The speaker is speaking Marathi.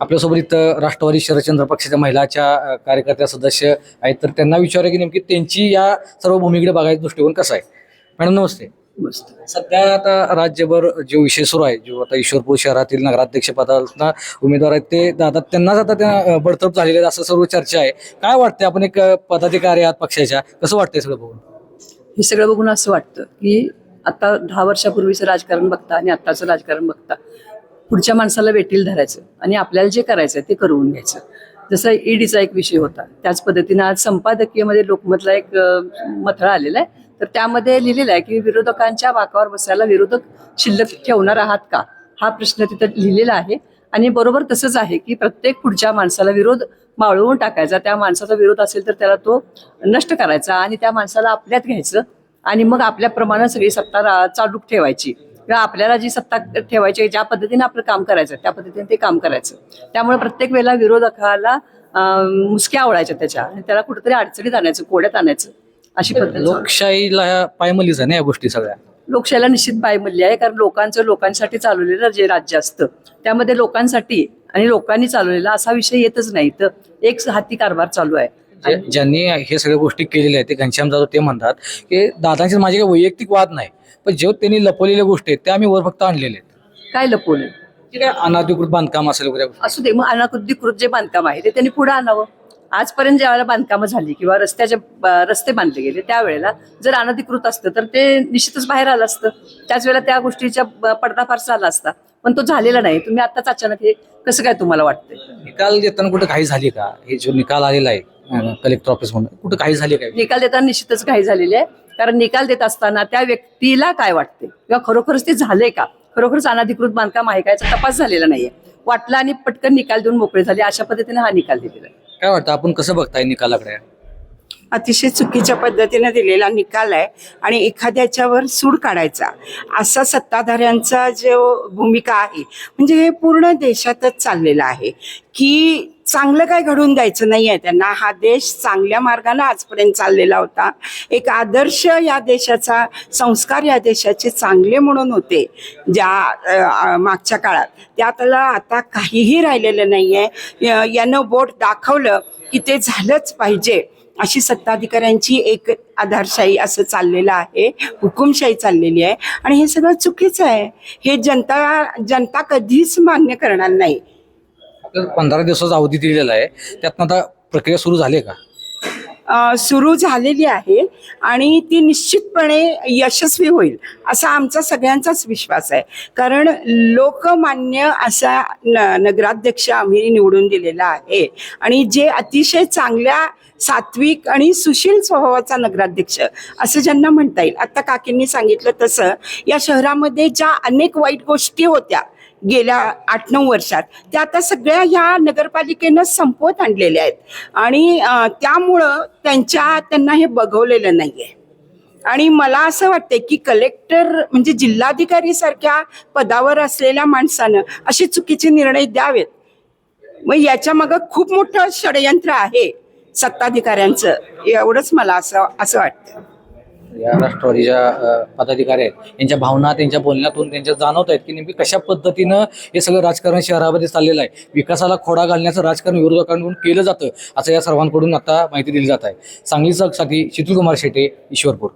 आपल्यासोबत इथं राष्ट्रवादी शरदचंद्र पक्षाच्या महिलाच्या कार्यकर्त्या सदस्य आहेत, तर त्यांना विचारूया की नेमकी त्यांची या सर्व भूमीकडे बघायचा दृष्टिकोन कसा आहे. मॅडम नमस्ते. मस्त. सध्या आता राज्यभर जो विषय सुरू आहे, जो आता ईश्वरपूर शहरातील नगराध्यक्ष पदाला उमेदवार आहेत ते दादा त्यांनाच आता त्या बडतर्फ झालेले आहेत असं सर्व चर्चा आहे. काय वाटते, आपण एक पदाधिकारी आहात पक्षाच्या, कसं वाटतंय सगळं बघून? हे सगळं बघून असं वाटतं की आता 10 वर्षापूर्वीचं राजकारण बघता आणि आत्ताचं राजकारण बघता पुढच्या माणसाला वेटील धरायचं आणि आपल्याला जे करायचं ते करून घ्यायचं. जसं ईडीचा एक विषय होता, त्याच पद्धतीनं आज संपादकीयमध्ये लोकमतला एक मथळा आलेला आहे. तर त्यामध्ये लिहिलेलं आहे की विरोधकांच्या वाकावर बसायला विरोधक शिल्लक ठेवणार आहात का, हा प्रश्न तिथं लिहिलेला आहे. आणि बरोबर तसंच आहे की प्रत्येक पुढच्या माणसाला विरोध मावळवून टाकायचा, त्या माणसाचा विरोध असेल तर त्याला तो नष्ट करायचा आणि त्या माणसाला आपल्यात घ्यायचं आणि मग आपल्याप्रमाणे सगळी सत्ता चालू ठेवायची किंवा आपल्याला जी सत्ता ठेवायची, ज्या पद्धतीने आपलं काम करायचं त्या पद्धतीने ते काम करायचं. त्यामुळे प्रत्येक वेळेला विरोधकाला मुसक्या आवळायच्या त्याच्या आणि त्याला कुठेतरी अडचणीत आणायचं, कोड्यात आणायचं, अशी पद्धत. लोकशाहीला पायमल्लीच आहे ना या गोष्टी सगळ्या. लोकशाहीला निश्चित पायमल्ली आहे, कारण लोकांसाठी चालवलेलं जे राज्य असतं त्यामध्ये लोकांसाठी आणि लोकांनी चालवलेला असा विषय येतच नाही. तर एक हाती कारभार चालू आहे. ज्यांनी हे सगळ्या गोष्टी केलेल्या आहेत ते घनश्याम जाधव ते म्हणतात की दादांचे माझे काही वैयक्तिक वाद नाही, पण जे त्यांनी लपवलेल्या गोष्टी आहेत त्या आम्ही वर फक्त आणलेल्या आहेत. काय लपवलं? की काय अनाधिकृत बांधकाम असेल वगैरे. असू दे, मग अनाधिकृत जे बांधकाम आहे ते त्यांनी पुढे आणावं. आजपर्यंत ज्या वेळेला बांधकामं झाली किंवा रस्ते बांधले गेले त्यावेळेला जर अनधिकृत असतं तर ते निश्चितच बाहेर आलं असतं. त्याच वेळेला त्या गोष्टीचा पर्दाफाश झाला असता, पण तो झालेला नाही. तुम्ही आताच अचानक हे कसं काय तुम्हाला वाटतंय? निकाल देताना कुठे काही झाली का? हे जो निकाल आलेला आहे कलेक्टर ऑफिस म्हणून, कुठे काही झाली काय? निकाल देताना निश्चितच काही झालेली आहे, कारण निकाल देत असताना त्या व्यक्तीला काय वाटते किंवा खरोखरच ते झालंय का, खरोखरच अनधिकृत बांधकाम आहे का याचा तपास झालेला नाहीये. वाटला आणि पटकन निकाल देऊन मोकळे झाले, अशा पद्धतीने हा निकाल दिलेला आहे. काय वाटतं, आपण कसं बघताय निकालाकडे? अतिशय चुकीच्या पद्धतीने दिलेला निकाल आहे आणि एखाद्याच्यावर सूड काढायचा असा सत्ताधाऱ्यांचा जो भूमिका आहे, म्हणजे हे पूर्ण देशातच चाललेलं आहे की चांगलं काय घडून द्यायचं नाही आहे त्यांना. हा देश चांगल्या मार्गाने आजपर्यंत चाललेला होता. एक आदर्श या देशाचा, संस्कार या देशाचे चांगले म्हणून होते ज्या मागच्या काळात, त्यातला आता काहीही राहिलेलं नाही आहे. यानं बोट दाखवलं की ते झालंच पाहिजे, अशी सत्ताधिकाऱ्यांची एक आधारशाही असं चाललेलं आहे, हुकुमशाही चाललेली आहे. आणि हे सगळं चुकीचं आहे. हे जनता कधीच मान्य करणार नाही. 15 दिवसाचा अवधी दिलेला आहे, त्यातनं आता प्रक्रिया सुरू झाली का? सुरू झालेली आहे आणि ती निश्चितपणे यशस्वी होईल असा आमचा सगळ्यांचाच विश्वास आहे. कारण लोकमान्य असा नगराध्यक्ष आम्ही निवडून दिलेला आहे आणि जे अतिशय चांगल्या, सात्विक आणि सुशील स्वभावाचा नगराध्यक्ष असं ज्यांना म्हणता येईल. आता काकींनी सांगितलं तसं या शहरामध्ये ज्या अनेक वाईट गोष्टी होत्या गेल्या 8-9 वर्षात, त्या आता सगळ्या ह्या नगरपालिकेनं संपवत आणलेल्या आहेत आणि त्यामुळं त्यांना हे बघवलेलं नाही आहे. आणि मला असं वाटतं की कलेक्टर म्हणजे जिल्हाधिकारी सारख्या पदावर असलेल्या माणसानं असे चुकीचे निर्णय द्यावेत. मग याच्या मागं खूप मोठं षडयंत्र आहे सत्ताधिकाऱ्यांचं, एवढंच मला असं वाटतं. या राष्ट्रवादीच्या पदाधिकारी आहेत, यांच्या भावना त्यांच्या बोलण्यातून त्यांच्या जाणवत आहेत की नेमकी कशा पद्धतीनं हे सगळं राजकारण शहरामध्ये चाललेलं आहे. विकासाला खोडा घालण्याचं राजकारण विरोधकांकडून केलं जातं असं या सर्वांकडून आता माहिती दिली जात आहे. सांगलीसाठी शीतलकुमार शेटे, ईश्वरपूर.